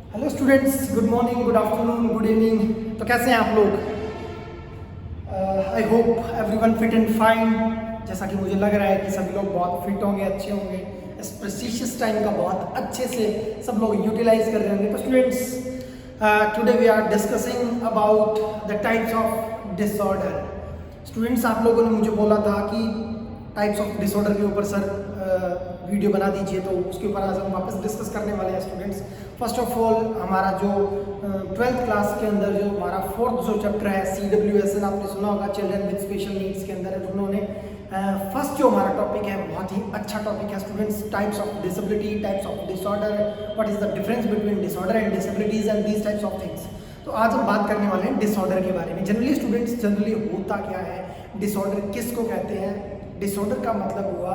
Hello students, good morning, good afternoon, good evening. तो कैसे हैं आप लोग? I hope everyone fit and fine. जैसा कि मुझे लग रहा है कि सभी लोग बहुत फिट होंगे, अच्छे होंगे, इस प्रेशियस टाइम का बहुत अच्छे से सब लोग यूटिलाइज कर रहे होंगे। तो students, today we are discussing about the types of disorder. Students, आप लोगों ने मुझे बोला था कि टाइप्स ऑफ डिसऑर्डर के ऊपर सर वीडियो बना दीजिए, तो उसके ऊपर आज हम वापस डिस्कस करने वाले हैं। स्टूडेंट्स, फर्स्ट ऑफ ऑल हमारा जो 12th क्लास के अंदर जो हमारा फोर्थ जो चैप्टर है CWSN, आपने सुना होगा, चिल्ड्रन विद स्पेशल नीड्स के अंदर उन्होंने फर्स्ट जो हमारा टॉपिक है बहुत ही अच्छा टॉपिक है students, types of disability, types of disorder, what is the difference between disorder and disabilities and these types of things. तो आज हम बात करने वाले हैं डिसऑर्डर के बारे में। जनरली स्टूडेंट्स, जनरली होता क्या है, डिसऑर्डर किसको कहते हैं? डिसऑर्डर का मतलब हुआ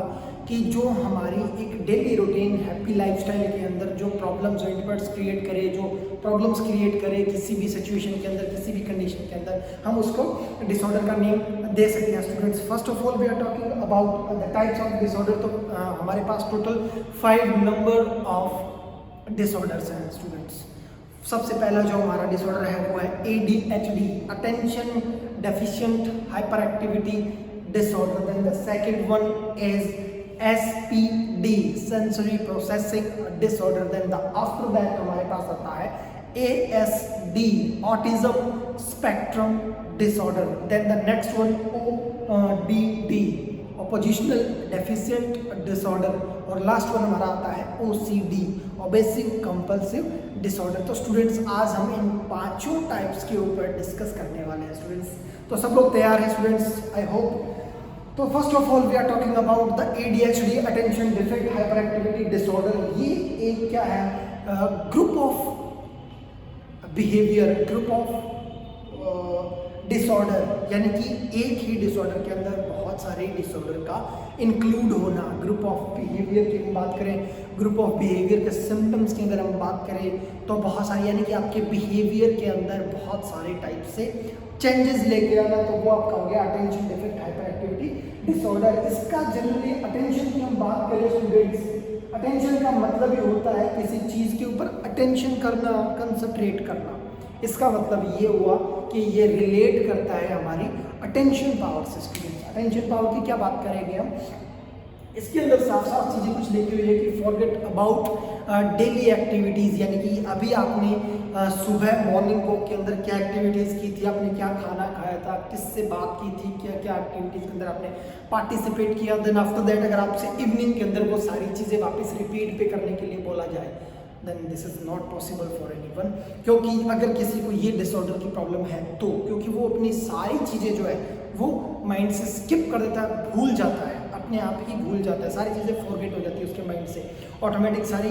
कि जो हमारी एक डेली रूटीन हैप्पी लाइफस्टाइल के अंदर जो प्रॉब्लम्स इंटरप्ट्स क्रिएट करे, जो प्रॉब्लम्स क्रिएट करे किसी भी सिचुएशन के अंदर, किसी भी कंडीशन के अंदर, हम उसको डिसऑर्डर का नेम दे सकते हैं। Students, first of all we are talking about the types of disorder. तो हमारे पास टोटल 5 नंबर ऑफ डिसऑर्डर्स हैं स्टूडेंट्स। सबसे पहला जो हमारा डिसऑर्डर है वो है ADHD, attention deficient hyperactivity disorder. Then the second one is SPD, sensory processing disorder. Then the after that हमारे पास आता है ASD, autism spectrum disorder. Then the next one ODD, oppositional deficient disorder. और last one हमारा आता है OCD, obsessive compulsive disorder. तो students, आज हम इन पांचों टाइप्स के ऊपर डिस्कस करने वाले हैं स्टूडेंट्स। तो सब लोग तैयार हैं स्टूडेंट्स? I hope. तो first of all we are talking about the ADHD, attention defect hyper activity disorder. ये एक क्या है, group of behaviour, group of disorder, यानी कि एक ही डिसऑर्डर के अंदर बहुत सारे डिसऑर्डर का इंक्लूड होना। ग्रुप ऑफ बिहेवियर की हम बात करें, ग्रुप ऑफ बिहेवियर के सिम्टम्स की अगर हम बात करें तो बहुत सारे, यानी कि आपके बिहेवियर के अंदर बहुत सारे टाइप से चेंजेस लेके आना, तो वो आपका हो गया attention defect hyper activity disorder. इसका जनरली अटेंशन की हम बात करें स्टूडेंट्स, अटेंशन का मतलब ये होता है किसी चीज़ के ऊपर अटेंशन करना, कंसंट्रेट करना। इसका मतलब ये हुआ कि ये रिलेट करता है हमारी अटेंशन पावर से। स्टूडेंट्स, अटेंशन पावर की क्या बात करेंगे हम? इसके अंदर साफ साफ चीज़ें कुछ लिखी हुई है कि फॉरगेट अबाउट डेली एक्टिविटीज़, यानी कि अभी आपने सुबह मॉर्निंग वॉक के अंदर क्या एक्टिविटीज़ की थी, आपने क्या खाना खाया था, किससे बात की थी, क्या क्या एक्टिविटीज़ के अंदर आपने पार्टिसिपेट किया। देन आफ्टर दैट अगर आपसे इवनिंग के अंदर वो सारी चीज़ें वापस रिपीट पे करने के लिए बोला जाए, then this is not possible for anyone. क्योंकि अगर किसी को ये डिसऑर्डर की प्रॉब्लम है तो क्योंकि वो अपनी सारी चीज़ें जो है वो माइंड से स्किप कर देता है, भूल जाता है, अपने आप ही भूल जाता है, सारी चीज़ें फॉरगेट हो जाती है उसके माइंड से, ऑटोमेटिक सारी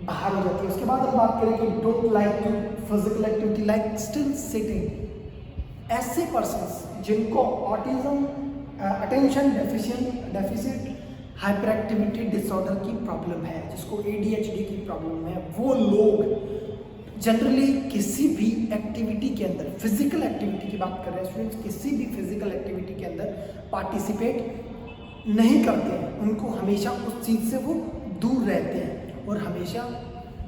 बाहर हो जाती है। उसके बाद हम बात करें कि don't like to physical activity like still sitting. ऐसे पर्सन्स जिनको autism, attention deficient hyper activity disorder की प्रॉब्लम है, जिसको ADHD की प्रॉब्लम है, वो लोग जनरली किसी भी एक्टिविटी के अंदर, फिजिकल एक्टिविटी की बात कर रहे हैं स्टूडेंट्स, किसी भी फिजिकल एक्टिविटी के अंदर पार्टिसिपेट नहीं करते हैं। उनको हमेशा उस चीज़ से वो दूर रहते हैं और हमेशा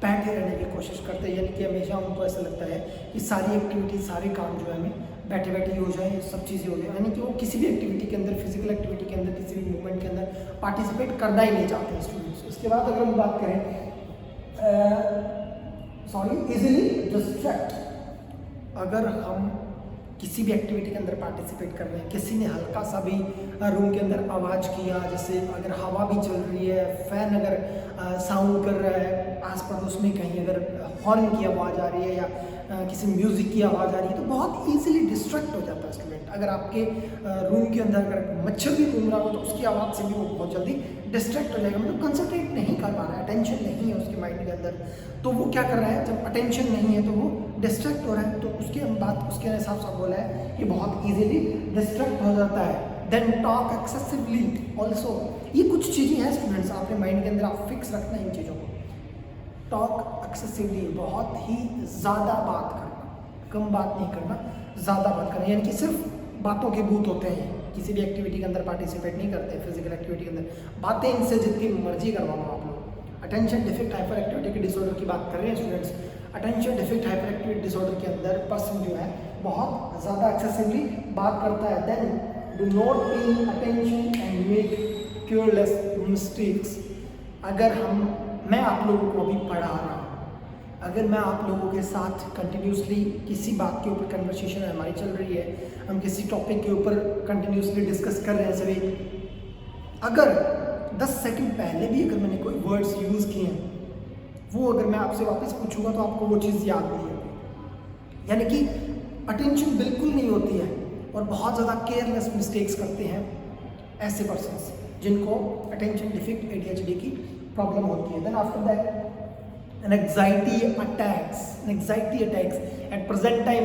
बैठे रहने की कोशिश करते हैं, यानी कि हमेशा उनको ऐसा लगता है कि सारी एक्टिविटी, सारे काम जो है हमें बैठे बैठे ही हो जाए, सब चीज़ें हो जाए, यानी कि वो किसी भी एक्टिविटी के अंदर, फिजिकल एक्टिविटी के अंदर, किसी भी मूवमेंट के अंदर पार्टिसिपेट करना ही नहीं चाहते स्टूडेंट्स। उसके बाद अगर हम बात करें इजीली डिस्ट्रैक्ट, अगर हम किसी भी एक्टिविटी के अंदर पार्टिसिपेट कर रहे हैं, किसी ने हल्का सा भी रूम के अंदर आवाज़ किया, जैसे अगर हवा भी चल रही है, फैन अगर साउंड कर रहा है आस पड़ोस में, कहीं अगर हॉर्न की आवाज़ आ रही है या किसी म्यूज़िक की आवाज़ आ रही है, तो बहुत ईजिली डिस्ट्रैक्ट हो जाता है स्टूडेंट। अगर आपके रूम के अंदर अगर मच्छर भी घूम रहा हो तो उसकी आवाज़ से भी वो बहुत जल्दी डिस्ट्रैक्ट हो जाएगा, मतलब कंसंट्रेट नहीं कर पा रहा है, अटेंशन नहीं है उसके माइंड के अंदर। तो वो क्या कर रहा है, जब अटेंशन नहीं है तो वो डिस्ट्रैक्ट हो रहा है। तो उसके हम बात उसके हिसाब से बोला है कि बहुत ईजिली डिस्ट्रैक्ट हो जाता है। देन टॉक एक्सेसिवली ऑल्सो, ये कुछ चीज़ें हैं स्टूडेंट्स, आपके माइंड के अंदर आप फिक्स रखना इन चीज़ों को। टॉक एक्सेसिवली, बहुत ही ज़्यादा बात करना, कम बात नहीं करना, ज़्यादा बात करना, यानी कि सिर्फ बातों के भूत होते हैं, किसी भी एक्टिविटी के अंदर पार्टिसिपेट नहीं करते, फिजिकल एक्टिविटी के अंदर, बातें इनसे जितनी मर्जी करवा लो आप लोग। अटेंशन डिफिक्ट हाइपर एक्टिविटी के डिसऑर्डर की बात कर रहे हैं students. Attention deficit hyper activity disorder के अंदर पर्सन जो है बहुत ज़्यादा एक्सेसिवली बात करता है। Then do not pay attention and make careless mistakes. अगर मैं आप लोगों को अभी पढ़ा रहा हूँ, अगर मैं आप लोगों के साथ कंटिन्यूसली किसी बात के ऊपर कन्वर्सेशन हमारी चल रही है, हम किसी टॉपिक के ऊपर कंटिन्यूसली डिस्कस कर रहे हैं सभी, अगर 10 सेकंड पहले भी अगर मैंने कोई वर्ड्स यूज़ किए हैं, वो अगर मैं आपसे वापस पूछूंगा तो आपको वो चीज़ याद नहीं होगी। यानी कि अटेंशन बिल्कुल नहीं होती है और बहुत ज़्यादा केयरलेस मिस्टेक्स करते हैं ऐसे पर्सन्स जिनको अटेंशन डिफिक्ट ADHD की प्रॉब्लम होती है। Then after that anxiety attacks at present time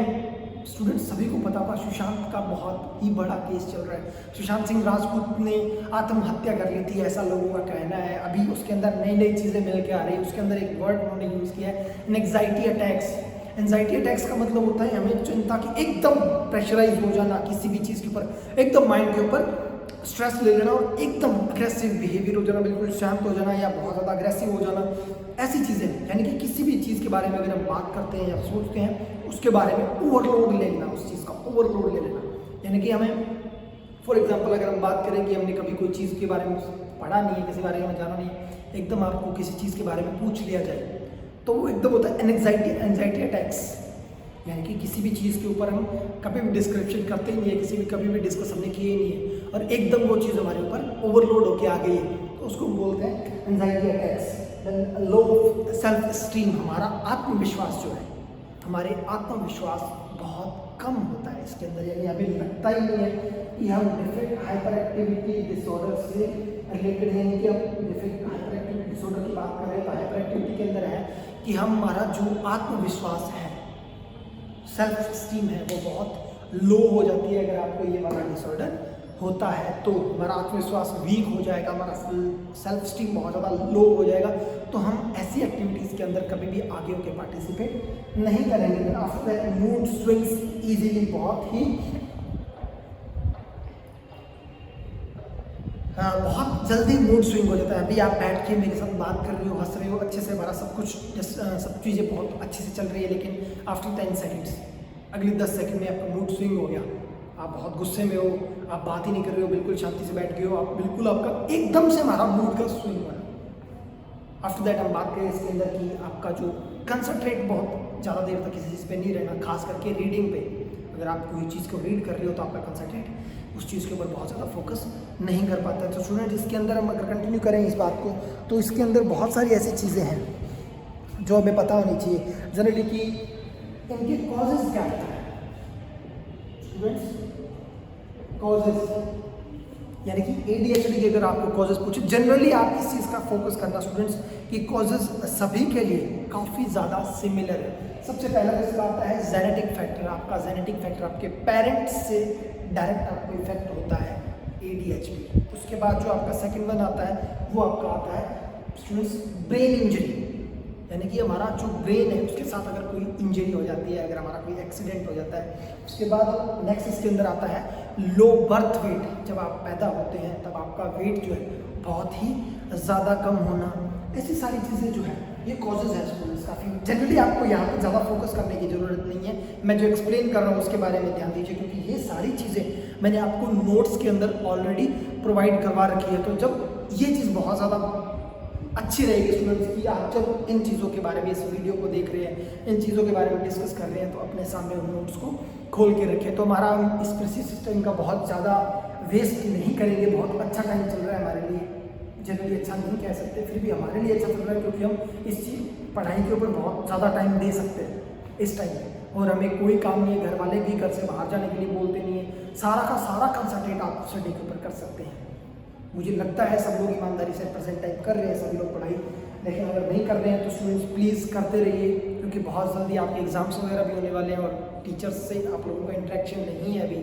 students सभी को पता होगा सुशांत का बहुत ही बड़ा केस चल रहा है। सुशांत सिंह राजपूत ने आत्महत्या कर ली थी, ऐसा लोगों का कहना है। अभी उसके अंदर नई नई चीज़ें मिल के आ रही है। उसके अंदर एक वर्ड उन्होंने यूज़ किया है एंजाइटी अटैक्स। एंजाइटी अटैक्स का मतलब होता है हमें चिंता की एकदम प्रेशराइज हो जाना, किसी भी चीज़ के ऊपर एकदम माइंड के ऊपर स्ट्रेस ले लेना और एकदम अग्रेसिव बिहेवियर हो जाना, बिल्कुल शांत हो जाना या बहुत ज़्यादा अग्रेसिव हो जाना, ऐसी चीज़ें। यानी कि किसी भी चीज़ के बारे में अगर हम बात करते हैं या सोचते हैं उसके बारे में ओवरलोड ले लेना, उस चीज़ का ओवरलोड ले लेना। यानी कि हमें फॉर एग्जांपल अगर हम बात करें कि हमने कभी कोई चीज़ के बारे में पढ़ा नहीं है, किसी बारे में जाना नहीं है, एकदम आपको किसी चीज़ के बारे में पूछ लिया जाए तो वो एकदम होता है एंजाइटी अटैक्स। यानी कि किसी भी चीज़ के ऊपर हम कभी भी डिस्क्रिप्शन करते ही नहीं है, कभी भी डिस्कस हमने किए ही नहीं है और एकदम वो चीज़ हमारे ऊपर ओवरलोड होके आ गई है, तो उसको बोलते हैं anxiety attacks. Low self esteem, हमारा आत्मविश्वास जो है, हमारे आत्मविश्वास बहुत कम होता है इसके अंदर। यानी हमें लगता ही नहीं है कि हम डिफिक्ट हाइपर एक्टिविटी डिसऑर्डर से रिलेटेड हैं, कि हम डिफिक्ट हाइपर एक्टिविटी डिसऑर्डर की बात कर रहे हैं। तो हाइपर एक्टिविटी के अंदर है कि हमारा जो आत्मविश्वास है, सेल्फ स्टीम है, वो बहुत लो हो जाती है। अगर आपको ये वाला डिसऑर्डर होता है तो हमारा आत्मविश्वास वीक हो जाएगा, हमारा सेल्फ स्टीम बहुत ज़्यादा लो हो जाएगा, तो हम ऐसी एक्टिविटीज़ के अंदर कभी भी आगे होकर पार्टिसिपेट नहीं करेंगे। After that mood swings easily, बहुत जल्दी मूड स्विंग हो जाता है। अभी आप बैठ के मेरे साथ बात कर रहे हो, हंस रहे हो, अच्छे से हमारा सब चीज़ें बहुत अच्छे से चल रही है, लेकिन आफ्टर 10 सेकेंड्स, अगले 10 सेकेंड में आपका मूड स्विंग हो गया, आप बहुत गुस्से में हो, आप बात ही नहीं कर रहे हो, बिल्कुल शांति से बैठ गए हो, आप बिल्कुल आपका एकदम से हमारा मूड का स्विंग हुआ। आफ्टर दैट हम बात करें इसके अंदर कि आपका जो कंसंट्रेट बहुत ज़्यादा देर तक किसी चीज़ पे नहीं रहना, खास करके रीडिंग पे। अगर आप कोई चीज़ को रीड कर रहे हो तो आपका कंसंट्रेट उस चीज़ के ऊपर बहुत ज़्यादा फोकस नहीं कर पाता है। तो स्टूडेंट इसके अंदर हम अगर कंटिन्यू करें इस बात को, तो इसके अंदर बहुत सारी ऐसी चीज़ें हैं जो हमें पता होनी चाहिए जनरली कि इनके कॉजेज़ क्या होता है स्टूडेंट्स। कॉजेज़ यानी कि ADHD के अगर आपको कॉजेज़ पूछे, जनरली आप इस चीज़ का फोकस करना स्टूडेंट्स कि कॉजेज़ सभी के लिए काफ़ी ज़्यादा सिमिलर है। सबसे पहला जिसका आता है जेनेटिक फैक्टर। आपका जेनेटिक फैक्टर, आपके पेरेंट्स से डायरेक्ट आपको इफेक्ट होता है ADHD। उसके बाद जो आपका सेकंड वन आता है वो आपका आता है स्टूडेंट्स ब्रेन इंजरी। यानी कि हमारा जो ब्रेन है उसके साथ अगर कोई इंजरी हो जाती है, अगर हमारा कोई एक्सीडेंट हो जाता है। उसके बाद नेक्स्ट इसके अंदर आता है लो बर्थ वेट। जब आप पैदा होते हैं तब आपका वेट जो है बहुत ही ज़्यादा कम होना, ऐसी सारी चीज़ें जो है ये कॉजेज़ है स्टूडेंट्स। काफ़ी जनरली आपको यहाँ पर ज़्यादा फोकस करने की ज़रूरत नहीं है, मैं जो एक्सप्लेन कर रहा हूँ उसके बारे में ध्यान दीजिए, क्योंकि ये सारी चीज़ें मैंने आपको नोट्स के अंदर ऑलरेडी प्रोवाइड करवा रखी है। तो जब ये चीज़ बहुत ज़्यादा अच्छी रहेगी स्टूडेंट्स की, आप जब इन चीज़ों के बारे में इस वीडियो को देख रहे हैं, इन चीज़ों के बारे में डिस्कस कर रहे हैं, तो अपने सामने उन नोट्स को खोल के रखें। तो हमारा इस प्रेसिस सिस्टम का बहुत ज़्यादा वेस्ट नहीं करेंगे। बहुत अच्छा टाइम चल रहा है हमारे लिए, जनरली अच्छा नहीं कह सकते, फिर भी हमारे लिए अच्छा चल रहा है, क्योंकि हम इस पढ़ाई के ऊपर बहुत ज़्यादा टाइम दे सकते हैं इस टाइम में। और हमें कोई काम नहीं है, घर वाले भी घर से बाहर जाने के लिए बोलते नहीं है, सारा का सारा कंसंट्रेट आप स्टडी के ऊपर कर सकते हैं। मुझे लगता है सब लोग ईमानदारी से प्रेजेंट टाइम कर रहे हैं, सभी लोग पढ़ाई, लेकिन अगर नहीं कर रहे हैं तो स्टूडेंट्स प्लीज़ करते रहिए, क्योंकि बहुत जल्दी आपके एग्जाम्स वगैरह भी होने वाले हैं और टीचर्स से आप लोगों का इंटरेक्शन नहीं है अभी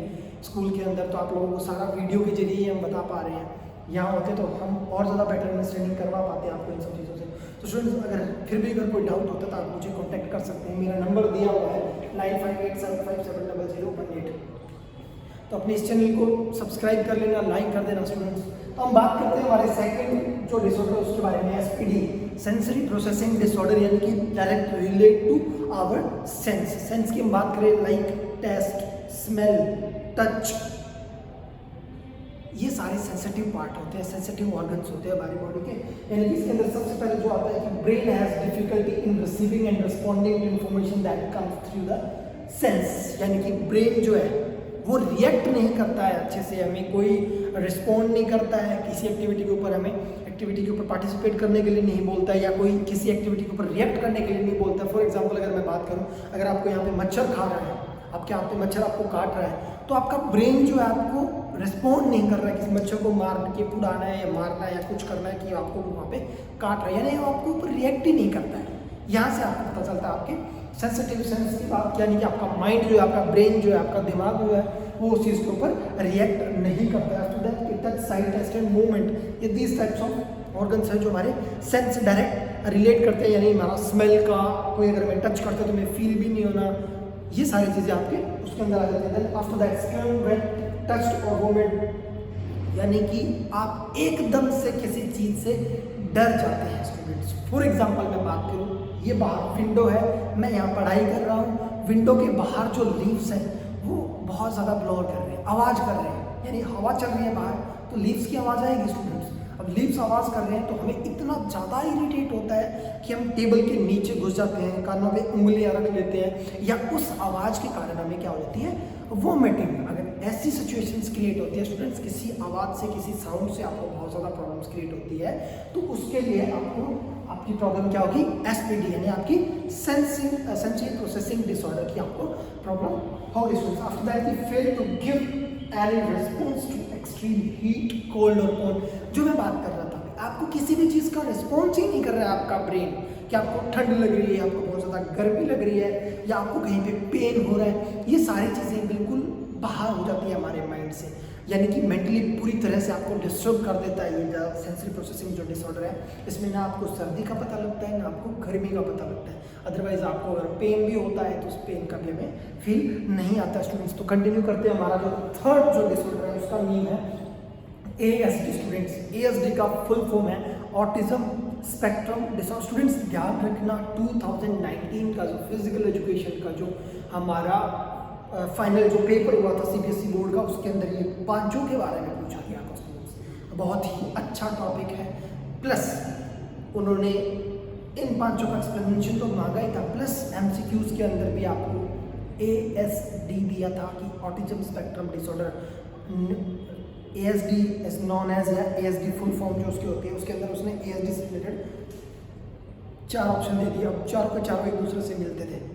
स्कूल के अंदर। तो आप लोगों को सारा वीडियो के जरिए हम बता पा रहे हैं, यहाँ होते तो हम और ज़्यादा बेटर अंडरस्टैंडिंग करवा पाते हैं आपको इन सब चीज़ों से। तो स्टूडेंट्स अगर फिर भी अगर कोई डाउट होता है तो आप मुझे कॉन्टैक्ट कर सकते हैं। मेरा नंबर दिया हुआ है 9587570018। तो अपने इस चैनल को सब्सक्राइब कर लेना, लाइक कर देना स्टूडेंट्स। तो हम बात करते हैं हमारे सेकंड जो डिसऑर्डर है उसके बारे में, एसपीडी, सेंसरी प्रोसेसिंग डिसऑर्डर, यानी कि direct relate to our sense की हम बात करें, लाइक टेस्ट, स्मेल, टच, ये सारे सेंसिटिव पार्ट होते हैं, सेंसिटिव ऑर्गन्स होते हैं हमारी बॉडी के। यानी कि इसके अंदर सबसे पहले जो आता है कि brain has difficulty in receiving and responding to information that comes through the sense, यानी कि ब्रेन जो है वो रिएक्ट नहीं करता है अच्छे से, हमें कोई रिस्पॉन्ड नहीं करता है किसी एक्टिविटी के ऊपर, हमें एक्टिविटी के ऊपर पार्टिसिपेट करने के लिए नहीं बोलता है, या कोई किसी एक्टिविटी के ऊपर रिएक्ट करने के लिए नहीं बोलता है। फॉर एग्जांपल अगर मैं बात करूं, अगर आपको यहाँ पे मच्छर खा रहा है, आपके यहाँ पे मच्छर आपको काट रहा है, तो आपका ब्रेन जो है आपको रिस्पॉन्ड नहीं कर रहा है किसी मच्छर को मार के उड़ाना है या मारना है या कुछ करना है कि आपको वहाँ पे काट रहा है, यानी वो आपको ऊपर रिएक्ट ही नहीं करता है। यहाँ से आपको पता चलता है आपके सेंसिटिव सेंस की बात, यानी कि आपका माइंड जो है, आपका ब्रेन जो है, आपका दिमाग जो है वो उस चीज़ के ऊपर रिएक्ट नहीं करता है। After that touch, sight, taste and movement, ये दीज टाइप्स ऑफ ऑर्गन्स हैं जो हमारे सेंस डायरेक्ट रिलेट करते हैं, यानी हमारा स्मेल का कोई अगर मैं टच करता है तो मैं फील भी नहीं होना, ये सारी चीज़ें आपके उसके अंदर आ जाती हैं। After that skin, wet, touched और मूवमेंट, यानी कि आप एकदम से किसी चीज़ से डर जाते हैं स्टूडेंट्स। फॉर एग्जाम्पल मैं बात करूँ, ये बाहर विंडो है, मैं यहाँ पढ़ाई कर रहा हूँ, विंडो के बाहर जो लीव्स हैं वो बहुत ज़्यादा ब्लोर कर रहे हैं, आवाज़ कर रहे हैं, यानी हवा चल रही है बाहर तो लीव्स की आवाज़ आएगी स्टूडेंट्स। अब लीव्स आवाज़ कर रहे हैं तो हमें इतना ज़्यादा इरिटेट होता है कि हम टेबल के नीचे घुस जाते हैं, कानों पे उंगलियां रख लेते हैं, या उस आवाज़ के कारण हमें क्या हो जाती है, वोमिटिंग। अगर ऐसी सिचुएशंस क्रिएट होती है स्टूडेंट्स, किसी आवाज़ से, किसी साउंड से आपको बहुत ज़्यादा प्रॉब्लम्स क्रिएट होती है, तो उसके लिए आपको आपकी प्रॉब्लम क्या होगी, एसपीडी, यानी आपकी सेंसरी प्रोसेसिंग डिसऑर्डर की आपको प्रॉब्लम होगी students. After that we fail to give any response to extreme heat, cold और कोल्ड, जो मैं बात कर रहा था, आपको किसी भी चीज़ का रिस्पॉन्स ही नहीं कर रहा है आपका ब्रेन, कि आपको ठंड लग रही है, आपको बहुत ज़्यादा गर्मी लग रही है, या आपको कहीं पे पेन हो रहा है, ये सारी चीज़ें बिल्कुल बाहर हो जाती है हमारे माइंड से, यानी कि मेंटली पूरी तरह से आपको डिस्टर्ब कर देता है। ये सेंसरी प्रोसेसिंग जो डिसऑर्डर है, इसमें ना आपको सर्दी का पता लगता है, ना आपको गर्मी का पता लगता है, अदरवाइज आपको अगर पेन भी होता है तो उस पेन का भी हमें फील नहीं आता स्टूडेंट्स। तो कंटिन्यू करते हैं, हमारा जो थर्ड जो डिसऑर्डर है उसका नेम है ASD स्टूडेंट्स। ASD का फुल फॉर्म है ऑटिज्म स्पेक्ट्रम डिसऑर्डर। स्टूडेंट्स ध्यान रखना, 2019 का जो फिजिकल एजुकेशन का जो हमारा फाइनल जो पेपर हुआ था CBSE बोर्ड का, उसके अंदर ये पांचों के बारे में पूछा गया था स्टूडेंट्स। बहुत ही अच्छा टॉपिक है, प्लस उन्होंने इन पांचों का एक्सप्लेनेशन तो मांगा ही था, प्लस MCQs के अंदर भी आपको ASD दिया था कि autism spectrum disorder. ASD is known as, या ASD फुल फॉर्म जो उसकी होती है, उसके अंदर उसने ASD से रिलेटेड 4 ऑप्शन दे दिए। अब चारों के चारों एक दूसरे से मिलते थे।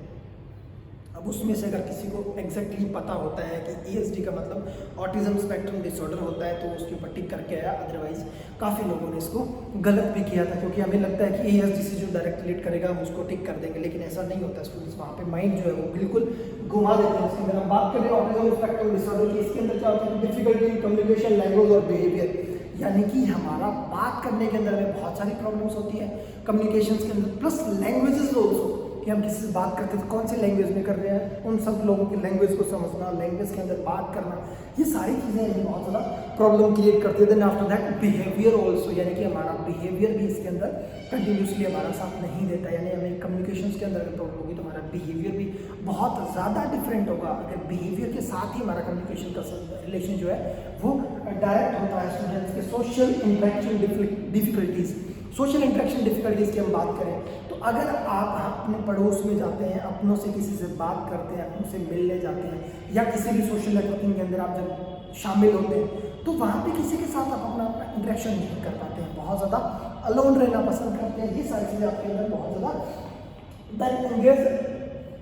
अब उसमें से अगर किसी को एग्जैक्टली पता होता है कि ASD का मतलब ऑटिज्म स्पेक्ट्रम डिसऑर्डर होता है तो उसके ऊपर टिक करके आया, अदरवाइज काफ़ी लोगों ने इसको गलत भी किया था, क्योंकि हमें लगता है कि ASD से जो डायरेक्ट रिलेट करेगा हम उसको टिक कर देंगे, लेकिन ऐसा नहीं होता स्टूडेंट्स। वहाँ पे माइंड जो है वो बिल्कुल घुमा देते हैं। इसके अंदर हम बात करें ऑटिज्म स्पेक्ट्रम डिसऑर्डर की, इसके अंदर क्या होता है, डिफिकल्टी इन कम्युनिकेशन, लैंग्वेज और बिहेवियर, यानी कि हमारा बात करने के अंदर में बहुत सारी प्रॉब्लम्स होती है कम्युनिकेशन के अंदर, प्लस लैंग्वेजेस ऑल्सो, कि हम किसी से बात करते हैं तो कौन सी लैंग्वेज में कर रहे हैं, उन सब लोगों की लैंग्वेज को समझना, लैंग्वेज के अंदर बात करना, ये सारी चीज़ें बहुत ज़्यादा प्रॉब्लम क्रिएट करती है। Then after that behaviour also, यानी कि हमारा बिहेवियर भी इसके अंदर कंटिन्यूसली हमारा साथ नहीं देता, यानी हमें कम्युनिकेशन के अंदर प्रॉब्लम होगी तो हमारा बिहेवियर भी बहुत ज़्यादा डिफरेंट होगा। अगर बिहेवियर के साथ ही हमारा कम्युनिकेशन का रिलेशन जो है वो डायरेक्ट होता है स्टूडेंट्स के। Social interaction difficulties, social interaction difficulties की हम बात करें तो अगर आप अपने पड़ोस में जाते हैं, अपनों से किसी से बात करते हैं, अपनों से मिलने जाते हैं, या किसी भी सोशल नेटवर्किंग के अंदर आप जब शामिल होते हैं तो वहाँ पे किसी के साथ आप अपना इंटरेक्शन नहीं कर पाते हैं, बहुत ज़्यादा अलोन रहना पसंद करते हैं, ये सारी चीज़ें आपके अंदर बहुत ज़्यादा। Then engage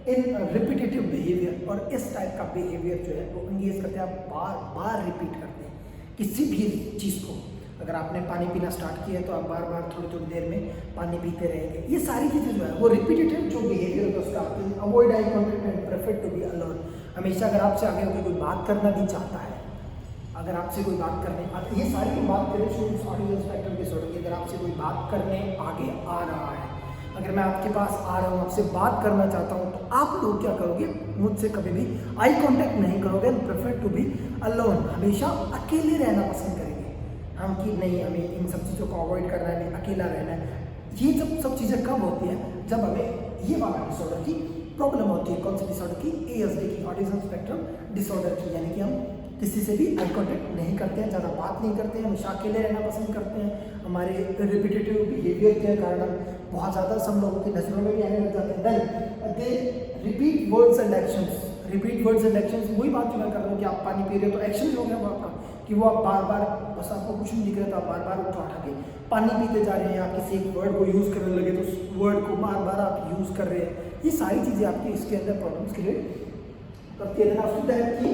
in repetitive behaviour, और इस टाइप का बिहेवियर जो है वो एंगेज करते हैं, आप बार बार रिपीट करते हैं किसी भी चीज़ को। अगर आपने पानी पीना स्टार्ट किया है तो आप बार बार थोड़ी थोड़ी देर में पानी पीते रहेंगे, ये सारी चीज़ें जो है वो रिपीटेटिव जो बिहेवियर होता है उसका आते हैं। Avoid eye contact and prefer to be alone, हमेशा अगर आपसे आगे होकर कोई बात करना भी चाहता है, अगर आपसे कोई बात करने, ये सारी की बात करें ऑटिज्म स्पेक्ट्रम डिसऑर्डर की, अगर आपसे कोई बात करने आगे आ रहा है अगर मैं आपके पास आ रहा हूँ, आपसे बात करना चाहता हूँ, तो आप लोग क्या करोगे, मुझसे कभी भी आई कांटेक्ट नहीं करोगे and prefer to be alone, हमेशा अकेले रहना पसंद करेंगे हम, कि नहीं हमें इन सब चीज़ों को अवॉइड करना है, हमें अकेला रहना है। ये सब चीज़ें कब होती हैं, जब हमें ये वाला डिसऑर्डर की प्रॉब्लम होती है। कौन सी डिसऑर्डर की, ASD की, ऑटिज्म स्पेक्ट्रम डिसऑर्डर की, यानी कि हम किसी से भी आई कांटेक्ट नहीं करते हैं, ज़्यादा बात नहीं करते हैं, हमेशा अकेले रहना पसंद करते हैं, हमारे रिपीटेटिव बिहेवियर के कारण हम बहुत ज़्यादा सब लोगों की नजरों में भी आने लग जाते हैं। Then they repeat words and actions, repeat words and actions, वही बात जो मैं कर रहा हूँ कि आप पानी पी रहे हो तो एक्शन हो गया वो आपका, कि वो आप बार बार, बस आपको कुछ नहीं दिख रहा तो आप बार बार उठा के पानी पीते जा रहे हैं, आप किसी एक वर्ड को यूज़ करने लगे तो उस वर्ड को बार बार आप यूज़ कर रहे हैं। ये सारी चीज़ें आपकी इसके अंदर प्रॉब्लम्स क्रिएट करती है। आफ्टर दैट की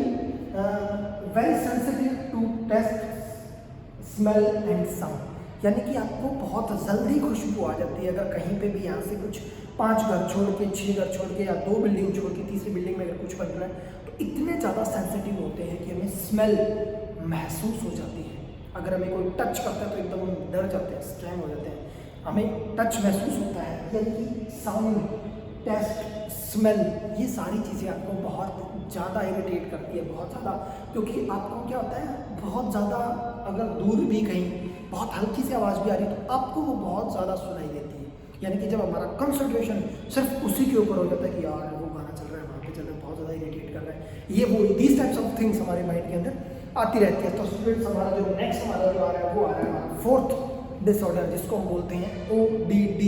very sensitive to taste smell and sound, यानी कि आपको बहुत जल्दी खुशबू आ जाती है। अगर कहीं पे भी यहाँ से कुछ 5 घर छोड़ के, 6 घर छोड़ के या 2 बिल्डिंग छोड़ के तीसरी बिल्डिंग में अगर कुछ बन रहा है तो इतने ज़्यादा सेंसिटिव होते हैं कि हमें स्मेल महसूस हो जाती है। अगर हमें कोई टच करता है तो एकदम हम डर जाते हैं, स्ट्रैंग हो जाते हैं, हमें टच महसूस होता है। यानी कि साउंड, टेस्ट, स्मेल, ये सारी चीज़ें आपको बहुत ज़्यादा इरिटेट करती है, बहुत ज़्यादा, क्योंकि आपको क्या होता है, बहुत ज़्यादा अगर दूर भी कहीं बहुत हल्की सी आवाज़ भी आ रही है तो आपको वो बहुत ज़्यादा सुनाई देती है। यानी कि जब हमारा कंसंट्रेशन सिर्फ उसी के ऊपर हो जाता है कि यार वो गाना चल रहा है, वहाँ पे चल रहा है, बहुत ज़्यादा इरिटेट कर रहा है, ये वो दीज टाइप्स ऑफ थिंग्स हमारे माइंड के अंदर आती रहती है। तो स्टूडेंट्स हमारा जो नेक्स्ट हमारा जो आ रहा है वो आ रहा है हमारा 4th डिसऑर्डर, जिसको हम बोलते हैं ODD,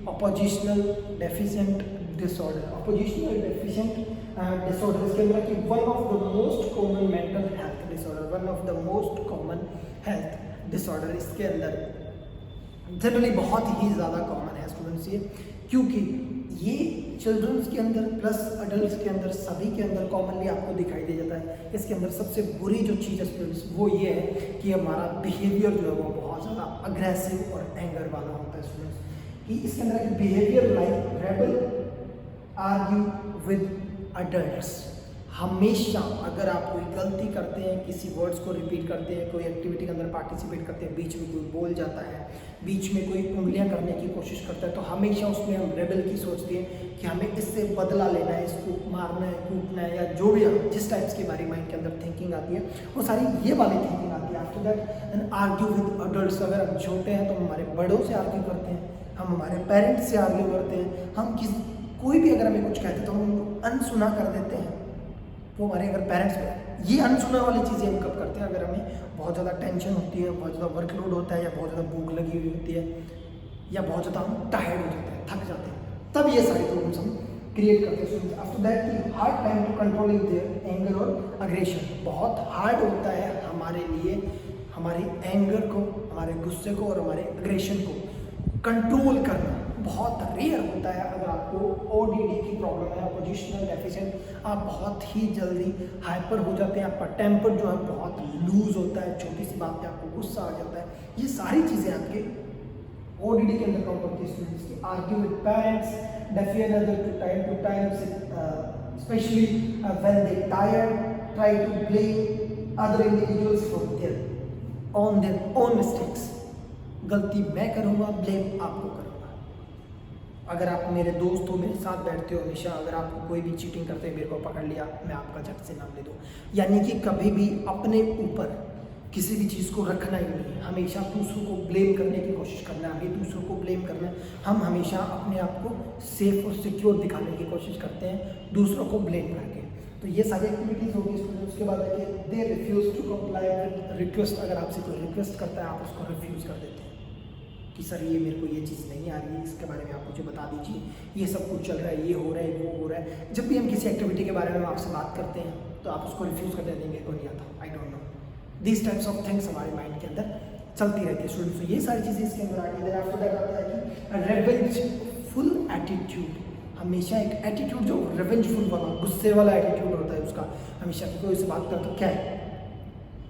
oppositional deficient disorder. Oppositional deficient disorder इसके अंदर कि one of the most common mental health disorder, one of the most common health disorder इसके अंदर जनरली बहुत ही ज़्यादा कॉमन है स्टूडेंट्स ये, क्योंकि ये चिल्ड्रंस के अंदर प्लस अडल्ट के अंदर सभी के अंदर कॉमनली आपको दिखाई दे जाता है। इसके अंदर सबसे बुरी जो चीज़ है स्टूडेंट्स वो ये है कि हमारा बिहेवियर जो है वो बहुत ज़्यादा अग्रेसिव और एंगर वाला होता है स्टूडेंट्स, कि इसके अंदर एक behaviour like rebel, argue with adults. हमेशा अगर आप कोई गलती करते हैं, किसी वर्ड्स को रिपीट करते हैं, कोई एक्टिविटी के अंदर पार्टिसिपेट करते हैं, बीच में कोई बोल जाता है, बीच में कोई उंगलियां करने की कोशिश करता है, तो हमेशा उसमें हम रेबल की सोचते हैं कि हमें इससे बदला लेना है, इसको मारना है, कूटना है, या जो भी जिस टाइप्स की हमारी माइंड के अंदर थिंकिंग आती है वो सारी ये वाली थिंकिंग आती है। After that and argue with adults, अगर हम छोटे हैं तो हम हमारे बड़ों से आर्ग्यू करते हैं, हम हमारे पेरेंट्स से आर्ग्यू करते हैं, हम कोई भी अगर हमें कुछ कहते हैं तो हम उनको अनसुना कर देते हैं। वो हमारे अगर पेरेंट्स में ये अनसुना वाली चीज़ें हम कब करते हैं, अगर हमें बहुत ज़्यादा टेंशन होती है, बहुत ज़्यादा वर्कलोड होता है, या बहुत ज़्यादा भूख लगी हुई होती है, या बहुत ज़्यादा हम टायर्ड हो जाते हैं, थक जाते हैं, तब ये सारी प्रॉब्लम्स हम क्रिएट करते हैं। आफ्टर दैट की hard time to controlling their anger और अग्रेशन, बहुत हार्ड होता है हमारे लिए हमारी एंगर को, हमारे गुस्से को और हमारे अग्रेशन को कंट्रोल करना बहुत रेयर होता है। अगर आपको ODD की प्रॉब्लम है, ऑपोजिशनल डेफिशिएंट, आप बहुत ही जल्दी हाइपर हो जाते हैं, आपका टेम्पर जो है बहुत लूज होता है, छोटी सी बात पे आपको गुस्सा आ जाता है, ये सारी चीज़ें आपके ODD के अंदर काउंट होती है स्टूडेंट्स की। Argue with parents, defier other to time specially when they tired, try to blame other individuals for their own mistakes. गलती मैं करूँगा, ब्लेम आपको करूँगा। अगर आप मेरे दोस्त हो, मेरे साथ बैठते हो हमेशा, अगर आप कोई भी चीटिंग करते हैं, मेरे को पकड़ लिया, मैं आपका झट से नाम ले दूँ। यानी कि कभी भी अपने ऊपर किसी भी चीज़ को रखना ही नहीं है, हमेशा दूसरों को ब्लेम करने की कोशिश करना है, हमें दूसरों को ब्लेम करना है। हम हमेशा अपने आप को सेफ और सिक्योर दिखाने की कोशिश करते हैं दूसरों को ब्लेम करके। तो ये सारी एक्टिविटीज़ होगी स्टूडेंट। उसके बाद है कि they refuse to comply with request, अगर आपसे कोई रिक्वेस्ट करता है आप उसको रिफ्यूज़ कर देते हैं कि सर ये मेरे को ये चीज़ नहीं आ रही है, इसके बारे में आप मुझे बता दीजिए, ये सब कुछ चल रहा है, ये हो रहा है, वो हो रहा है। जब भी हम किसी एक्टिविटी के बारे में आपसे बात करते हैं तो आप उसको रिफ्यूज़ कर देंगे, को नहीं आता, I don't know. This types of things हमारे माइंड के अंदर चलती रहती है स्टूडेंट्स। तो ये सारी चीज़ें इसके अंदर आती है। आफ्टर दैट आता है कि रिवेंजफुल एटीट्यूड, हमेशा एक एटीट्यूड जो रिवेंजफुल वाला, गुस्से वाला एटीट्यूड होता है उसका, हमेशा कोई से बात करता, क्या है,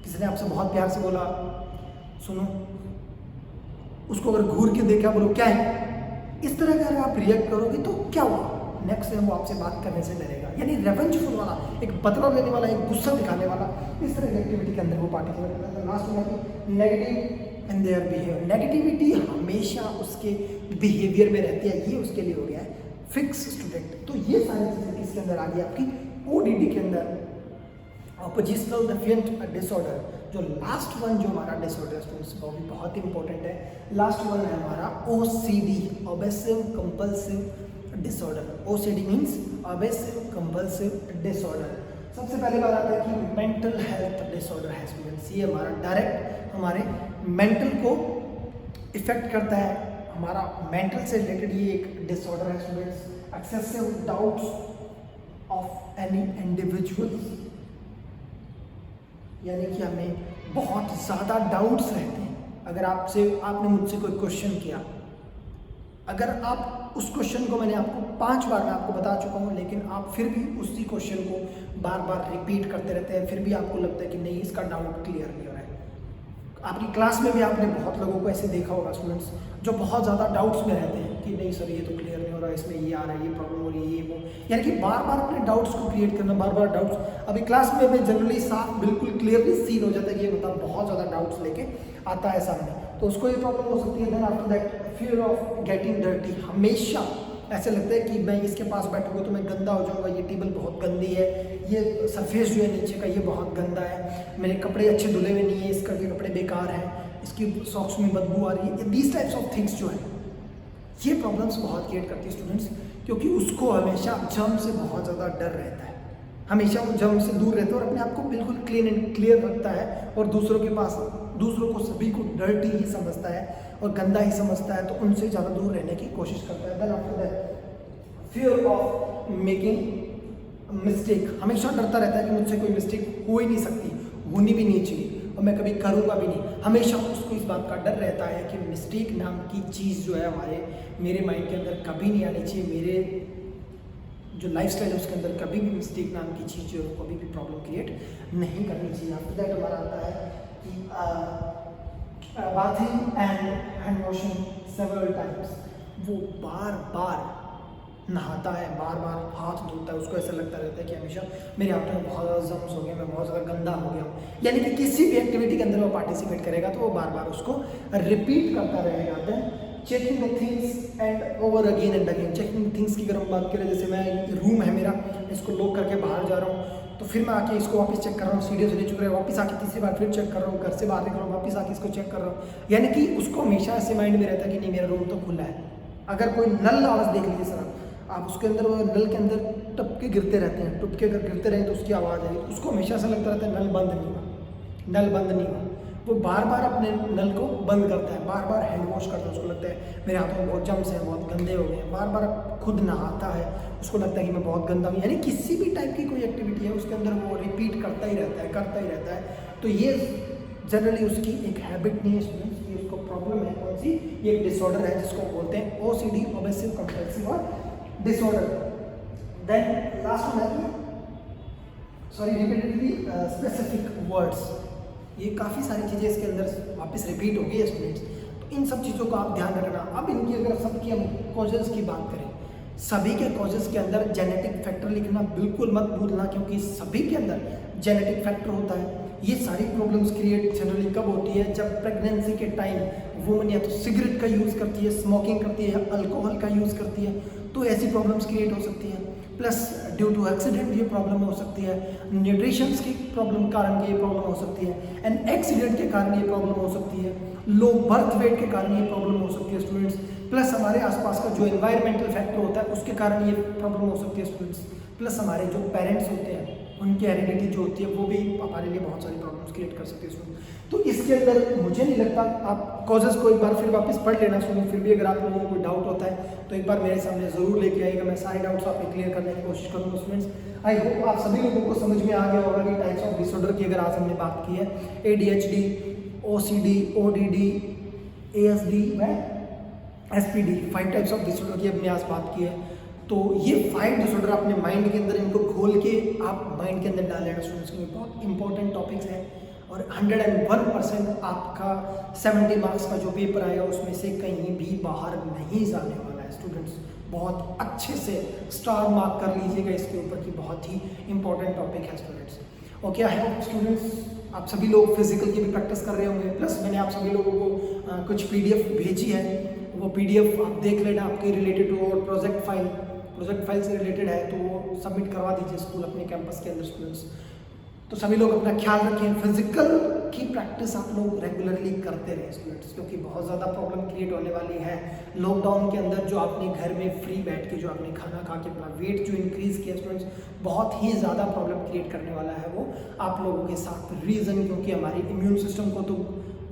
किसी ने आपसे बहुत प्यार से बोला, सुनो, उसको अगर घूर के देखा, बोलो क्या है, इस तरह का अगर आप रिएक्ट करोगे तो क्या हुआ, नेक्स्ट टाइम वो आपसे बात करने से डरेगा। यानी रेवेंजफुल वाला, एक बदला लेने वाला, एक गुस्सा दिखाने वाला, इस तरह की एक्टिविटी के अंदर वो पार्टिसिपेट करता है। लास्ट में negative and their behaviour. Negativity हमेशा उसके बिहेवियर में रहती है, ये उसके लिए हो गया है फिक्स स्टूडेंट। तो ये सारी चीज़ें किसके अंदर आ गई आपकी ओडीडी के अंदर, ऑपोजिशनल डेफिएंट डिसऑर्डर। जो लास्ट वन जो हमारा डिसऑर्डर स्टूडेंट्स वो भी बहुत इंपॉर्टेंट है, लास्ट वन है हमारा OCD, obsessive compulsive disorder. OCD means obsessive compulsive disorder. सबसे पहले बात आता है कि मेंटल हेल्थ डिसऑर्डर है स्टूडेंट्स। ये हमारा डायरेक्ट हमारे मेंटल को इफेक्ट करता है, हमारा मेंटल से रिलेटेड ये एक डिसऑर्डर है students. Excessive doubts of any individual, यानी कि हमें बहुत ज़्यादा डाउट्स रहते हैं। अगर आपने मुझसे कोई क्वेश्चन किया, अगर आप उस क्वेश्चन को मैंने आपको 5 बार मैं आपको बता चुका हूँ, लेकिन आप फिर भी उसी क्वेश्चन को बार बार रिपीट करते रहते हैं, फिर भी आपको लगता है कि नहीं इसका डाउट क्लियर नहीं हो रहा है। आपकी क्लास में भी आपने बहुत लोगों को ऐसे देखा होगा स्टूडेंट्स, जो बहुत ज़्यादा डाउट्स में रहते हैं कि नहीं सर ये तो क्लियर नहीं हो रहा है, इसमें ये आ रहा है, ये प्रॉब्लम हो रही है, ये वो, यानी कि बार बार अपने डाउट्स को क्रिएट करना, बार बार डाउट्स। अभी क्लास में हमें जनरली साफ बिल्कुल क्लियरली सीन हो जाता है कि ये मतलब बहुत ज़्यादा डाउट्स लेके आता है सामने, तो उसको ये प्रॉब्लम हो सकती है। Then after that fear of getting dirty, हमेशा ऐसे लगता है कि मैं इसके पास बैठूंगा तो मैं गंदा हो जाऊंगा, ये टेबल बहुत गंदी है, ये सरफेस जो है नीचे का ये बहुत गंदा है, मेरे कपड़े अच्छे धुले हुए नहीं है, इसका के कपड़े बेकार हैं, इसकी सॉक्स में बदबू आ रही है। दीज टाइप्स ऑफ थिंग्स जो है ये प्रॉब्लम्स बहुत क्रिएट करती है स्टूडेंट्स, क्योंकि उसको हमेशा जर्म से बहुत ज़्यादा डर रहता है, हमेशा वो जर्म से दूर रहता है और अपने आप को बिल्कुल क्लीन एंड क्लियर रखता है, और दूसरों को सभी को डर्टी ही समझता है और गंदा ही समझता है, तो उनसे ज़्यादा दूर रहने की कोशिश करता है। Then after that fear of making mistake, हमेशा डरता रहता है कि मुझसे कोई मिस्टेक हो ही नहीं सकती, होनी भी नहीं चाहिए और मैं कभी करूँगा भी नहीं। हमेशा उसको इस बात का डर रहता है कि मिस्टेक नाम की चीज़ जो है मेरे माइंड के अंदर कभी नहीं आनी चाहिए, मेरे जो लाइफस्टाइल है उसके अंदर कभी भी मिस्टेक नाम की चीज़ जो है कभी भी प्रॉब्लम क्रिएट नहीं करनी चाहिए। आफ्टर दैट हमारा आता है कि bathing and hand washing several times, वो बार बार नहाता है, बार बार हाथ धोता है, उसको ऐसा लगता रहता है कि हमेशा मेरे हाथों में बहुत ज़्यादा जम्स हो गए, मैं बहुत ज़्यादा गंदा हो गया हूँ, यानी कि किसी भी एक्टिविटी के अंदर वो पार्टिसिपेट करेगा तो वो बार बार उसको रिपीट करता रहेगा। Then checking the things and over again and again. Checking things की अगर हम बात करें, जैसे मैं रूम है मेरा, इसको लॉक करके बाहर जा रहा हूँ तो फिर मैं आके इसको वापस चेक कर रहा हूँ, सीढ़ियों से नीचे उतर रहा हूँ, वापस आके तीसरी बार फिर चेक कर रहा हूँ, घर से बाहर निकल रहा हूँ, वापस आके इसको चेक कर रहा हूँ, यानी कि उसको हमेशा ऐसे माइंड में रहता है कि नहीं मेरा रूम तो खुला है। अगर कोई नल आवाज़ देख लीजिए सर आप उसके अंदर, वो नल के अंदर टपके गिरते रहते हैं, टुपके अगर गिरते रहें तो उसकी आवाज़ आएगी, उसको हमेशा ऐसा लगता रहता है नल बंद नहीं हुआ, नल बंद नहीं हुआ, वो बार बार अपने नल को बंद करता है, बार बार हैंड वॉश करता है, उसको लगता है मेरे हाथों में बहुत जम्स हैं, बहुत गंदे हो गए हैं, बार बार खुद नहाता है, उसको लगता है कि मैं बहुत गंदा हूँ, यानी किसी भी टाइप की कोई एक्टिविटी है उसके अंदर वो रिपीट करता ही रहता है। तो ये जनरली उसकी एक हैबिट नहीं है स्टूडेंट्स, ये उसको प्रॉब्लम है कौन सी, ये एक डिसऑर्डर है जिसको बोलते हैं OCD, obsessive compulsive disorder. Then last one है रिपीटेडली स्पेसिफिक वर्ड्स, ये काफ़ी सारी चीज़ें इसके अंदर वापस रिपीट हो गई है स्टूडेंट्स, तो इन सब चीज़ों का आप ध्यान रखना। अब इनकी अगर सबकी हम कॉजेज़ की बात करें, सभी के कॉजेज़ के अंदर जेनेटिक फैक्टर लिखना बिल्कुल मत भूलना, क्योंकि सभी के अंदर जेनेटिक फैक्टर होता है। ये सारी प्रॉब्लम्स क्रिएट जनरली कब होती है, जब प्रेगनेंसी के टाइम वुमन या तो सिगरेट का यूज़ करती है, स्मोकिंग करती है, या अल्कोहल का यूज़ करती है, तो ऐसी प्रॉब्लम्स क्रिएट हो सकती है। प्लस ड्यू टू एक्सीडेंट ये प्रॉब्लम हो सकती है, न्यूट्रिशंस की प्रॉब्लम कारण ये प्रॉब्लम हो सकती है, एंड एक्सीडेंट के कारण ये प्रॉब्लम हो सकती है, लो बर्थ वेट के कारण ये प्रॉब्लम हो सकती है स्टूडेंट्स, प्लस हमारे आसपास का जो एनवायरमेंटल फैक्टर होता है उसके कारण ये प्रॉब्लम हो सकती है स्टूडेंट्स, प्लस हमारे जो पेरेंट्स होते हैं उनकी हेरिडिटी जो होती है वो भी हमारे लिए बहुत सारी प्रॉब्लम्स क्रिएट कर सकती है स्टूडेंट। तो इसके अंदर मुझे नहीं लगता, आप कॉजेज़ को एक बार फिर वापस पढ़ लेना स्टूडेंट, फिर भी अगर आप लोगों को कोई डाउट होता है तो एक बार मेरे सामने ज़रूर लेके आइएगा, मैं सारे डाउट्स आपको क्लियर करने की कोशिश करूँगा स्टूडेंट्स। आई होप आप सभी लोगों को समझ में आ गया होगा कि टाइप्स ऑफ डिसऑर्डर की अगर आज हमने बात की है, ADHD, OCD, ODD, ASD व SPD, 5 टाइप्स ऑफ डिसऑर्डर की हमने आज बात की है। तो ये 5 डिसऑर्डर अपने माइंड के अंदर इनको खोल के आप माइंड के अंदर डाल लेना स्टूडेंट्स, के लिए बहुत इंपॉर्टेंट टॉपिक्स हैं और 101% आपका 70 मार्क्स का जो पेपर आएगा उसमें से कहीं भी बाहर नहीं जाने वाला है स्टूडेंट्स। बहुत अच्छे से स्टार मार्क कर लीजिएगा इसके ऊपर कि बहुत ही इंपॉर्टेंट टॉपिक है students. Okay, I hope students आप सभी लोग फिजिकल की भी प्रैक्टिस कर रहे होंगे, प्लस मैंने आप सभी लोगों को कुछ PDF भेजी है, वो PDF आप देख लेना, आपके रिलेटेड हो और प्रोजेक्ट फाइल से रिलेटेड है तो वो सबमिट करवा दीजिए स्कूल अपने कैंपस के अंदर स्टूडेंट्स। तो सभी लोग अपना ख्याल रखें, फिजिकल की प्रैक्टिस आप लोग रेगुलरली करते रहें स्टूडेंट्स, क्योंकि बहुत ज़्यादा प्रॉब्लम क्रिएट होने वाली है लॉकडाउन के अंदर। जो आपने घर में फ्री बैठ के जो आपने खाना खा के अपना वेट जो इंक्रीज़ किया स्टूडेंट्स, बहुत ही ज़्यादा प्रॉब्लम क्रिएट करने वाला है वो आप लोगों के साथ। रीज़न क्योंकि हमारी इम्यून सिस्टम को तो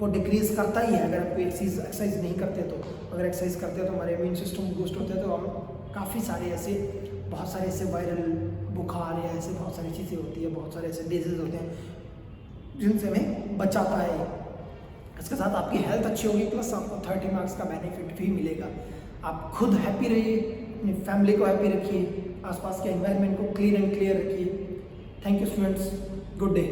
वो डिक्रीज़ करता ही है अगर आप एक्सरसाइज नहीं करते तो। अगर एक्सरसाइज करते हैं तो हमारे इम्यून सिस्टम बूस्ट होते हैं, तो हम काफ़ी सारे ऐसे बहुत सारे ऐसे वायरल बुखार या ऐसे बहुत सारी चीज़ें होती है, बहुत सारे ऐसे डिजीज़ होते हैं जिनसे हमें बचाता है। इसके साथ आपकी हेल्थ अच्छी होगी, प्लस आपको 30 मार्क्स का बेनिफिट भी मिलेगा। आप खुद हैप्पी रहिए, अपनी फैमिली को हैप्पी रखिए, आसपास के एनवायरनमेंट को क्लीन एंड क्लियर रखिए। Thank you students, good day.